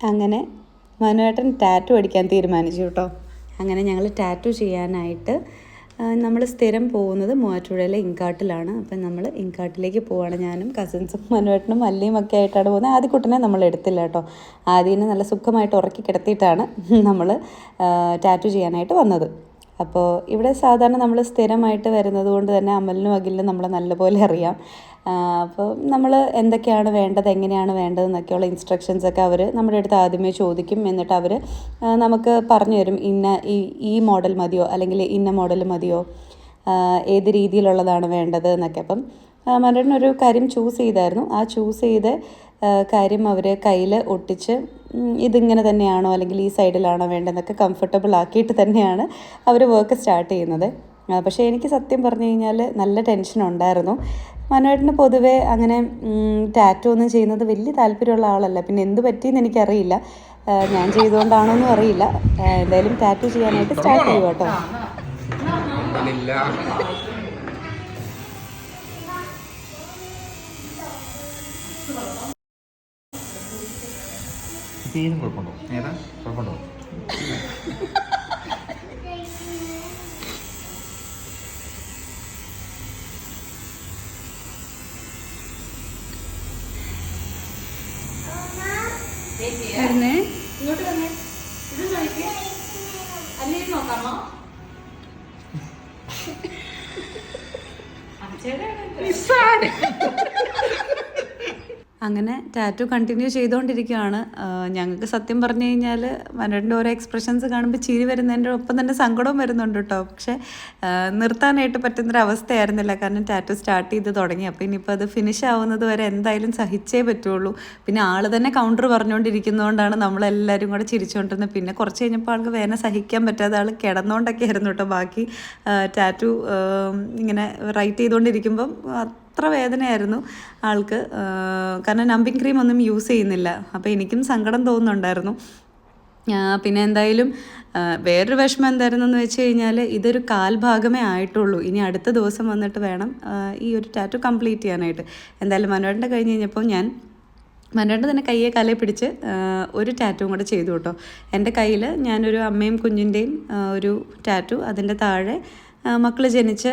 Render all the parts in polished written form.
അങ്ങനെ മനുവേട്ടൻ ടാറ്റു അടിക്കാൻ തീരുമാനിച്ചു കേട്ടോ. അങ്ങനെ ഞങ്ങൾ ടാറ്റു ചെയ്യാനായിട്ട് നമ്മൾ സ്ഥിരം പോകുന്നത് മൂവാറ്റുപുഴയിലെ ഇൻകാട്ടിലാണ്. അപ്പം നമ്മൾ ഇൻകാട്ടിലേക്ക് പോവുകയാണ്. ഞാനും കസിൻസും മനുവേട്ടനും മല്ലിയും ഒക്കെ ആയിട്ടാണ് പോകുന്നത്. ആദ്യക്കുട്ടനെ നമ്മൾ എടുത്തില്ല കേട്ടോ. ആദ്യം നല്ല സുഖമായിട്ട് ഉറക്കി കിടത്തിയിട്ടാണ് നമ്മൾ ടാറ്റു ചെയ്യാനായിട്ട് വന്നത്. അപ്പോൾ ഇവിടെ സാധാരണ നമ്മൾ സ്ഥിരമായിട്ട് വരുന്നത് കൊണ്ട് തന്നെ അമലിനും അഖിലിനും നമ്മളെ നല്ലപോലെ അറിയാം. അപ്പോൾ നമ്മൾ എന്തൊക്കെയാണ് വേണ്ടത്, എങ്ങനെയാണ് വേണ്ടതെന്നൊക്കെയുള്ള ഇൻസ്ട്രക്ഷൻസൊക്കെ അവർ നമ്മുടെ അടുത്ത് ആദ്യമേ ചോദിക്കും. എന്നിട്ട് അവർ നമുക്ക് പറഞ്ഞു തരും, ഈ മോഡൽ മതിയോ അല്ലെങ്കിൽ ഇന്ന മോഡൽ മതിയോ, ഏത് രീതിയിലുള്ളതാണ് വേണ്ടത് എന്നൊക്കെ. അപ്പം മനുവേട്ടനൊരു കാര്യം ചൂസ് ചെയ്തായിരുന്നു. ആ ചൂസ് ചെയ്ത കാര്യം അവർ കയ്യിൽ ഒട്ടിച്ച് ഇതിങ്ങനെ തന്നെയാണോ അല്ലെങ്കിൽ ഈ സൈഡിലാണോ വേണ്ടതെന്നൊക്കെ കംഫർട്ടബിൾ ആക്കിയിട്ട് തന്നെയാണ് അവർ വർക്ക് സ്റ്റാർട്ട് ചെയ്യുന്നത്. പക്ഷേ എനിക്ക് സത്യം പറഞ്ഞു കഴിഞ്ഞാൽ നല്ല ടെൻഷൻ ഉണ്ടായിരുന്നു. മനുവേട്ടന് പൊതുവേ അങ്ങനെ ടാറ്റു ഒന്നും ചെയ്യുന്നത് വലിയ താല്പര്യമുള്ള ആളല്ല. പിന്നെ എന്ത് പറ്റിയെന്ന് എനിക്കറിയില്ല, ഞാൻ ചെയ്തുകൊണ്ടാണോന്നും അറിയില്ല. എന്തായാലും ടാറ്റു ചെയ്യാനായിട്ട് സ്റ്റാർട്ട് ചെയ്യും കേട്ടോ. കുഴപ്പമുണ്ടോ? ഏതാ കുഴപ്പമുണ്ടോ? ഇങ്ങോട്ട് വന്നേ, ഇത് നോക്കിയേ, അല്ലേ നോക്കാമോ? അങ്ങനെ ടാറ്റു കണ്ടിന്യൂ ചെയ്തുകൊണ്ടിരിക്കുകയാണ്. ഞങ്ങൾക്ക് സത്യം പറഞ്ഞു കഴിഞ്ഞാൽ മനുവേട്ടൻ്റെ ഓരോ എക്സ്പ്രഷൻസ് കാണുമ്പോൾ ചിരി വരുന്നതിൻ്റെ ഒപ്പം തന്നെ സങ്കടവും വരുന്നുണ്ട് കേട്ടോ. പക്ഷേ നിർത്താനായിട്ട് പറ്റുന്നൊരവസ്ഥയായിരുന്നില്ല. കാരണം ടാറ്റു സ്റ്റാർട്ട് ചെയ്ത് തുടങ്ങി. അപ്പോൾ ഇനിയിപ്പോൾ അത് ഫിനിഷ് ആവുന്നത് വരെ എന്തായാലും സഹിച്ചേ പറ്റുള്ളൂ. പിന്നെ ആൾ തന്നെ കൗണ്ടർ പറഞ്ഞുകൊണ്ടിരിക്കുന്നതുകൊണ്ടാണ് നമ്മളെല്ലാവരും കൂടെ ചിരിച്ചുകൊണ്ടിരുന്നത്. പിന്നെ കുറച്ച് കഴിഞ്ഞപ്പോൾ ആൾക്ക് വേദന സഹിക്കാൻ പറ്റാതെ ആൾ കിടന്നുകൊണ്ടൊക്കെ ആയിരുന്നു കേട്ടോ. ബാക്കി ടാറ്റു ഇങ്ങനെ റൈറ്റ് ചെയ്തുകൊണ്ടിരിക്കുമ്പം അത്ര വേദനയായിരുന്നു ആൾക്ക്. കാരണം നമ്പിങ് ക്രീം ഒന്നും യൂസ് ചെയ്യുന്നില്ല. അപ്പോൾ എനിക്കും സങ്കടം തോന്നുന്നുണ്ടായിരുന്നു. പിന്നെ എന്തായാലും വേറൊരു വിഷമം എന്തായിരുന്നെന്ന് വെച്ച് കഴിഞ്ഞാൽ ഇതൊരു കാൽഭാഗമേ ആയിട്ടുള്ളൂ. ഇനി അടുത്ത ദിവസം വന്നിട്ട് വേണം ഈ ഒരു ടാറ്റു കംപ്ലീറ്റ് ചെയ്യാനായിട്ട്. എന്തായാലും മനുവേട്ടൻ്റെ കഴിഞ്ഞ് കഴിഞ്ഞപ്പോൾ ഞാൻ മനുവേട്ടൻ തന്നെ കയ്യെ കാലേ പിടിച്ച് ഒരു ടാറ്റുവും കൂടെ ചെയ്തു കേട്ടോ. എൻ്റെ കയ്യിൽ ഞാനൊരു അമ്മയും കുഞ്ഞിൻ്റെയും ഒരു ടാറ്റു, അതിൻ്റെ താഴെ മക്കൾ ജനിച്ച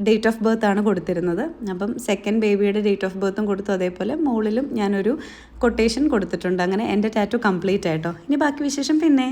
ഡേറ്റ് ഓഫ് ബർത്താണ് കൊടുത്തിരുന്നത്. അപ്പം സെക്കൻഡ് ബേബിയുടെ ഡേറ്റ് ഓഫ് ബർത്തും കൊടുത്തു. അതേപോലെ മുകളിലും ഞാനൊരു കൊട്ടേഷൻ കൊടുത്തിട്ടുണ്ട്. അങ്ങനെ എൻ്റെ ടാറ്റു കംപ്ലീറ്റ് ആയിട്ടോ. ഇനി ബാക്കി വിശേഷം പിന്നെ.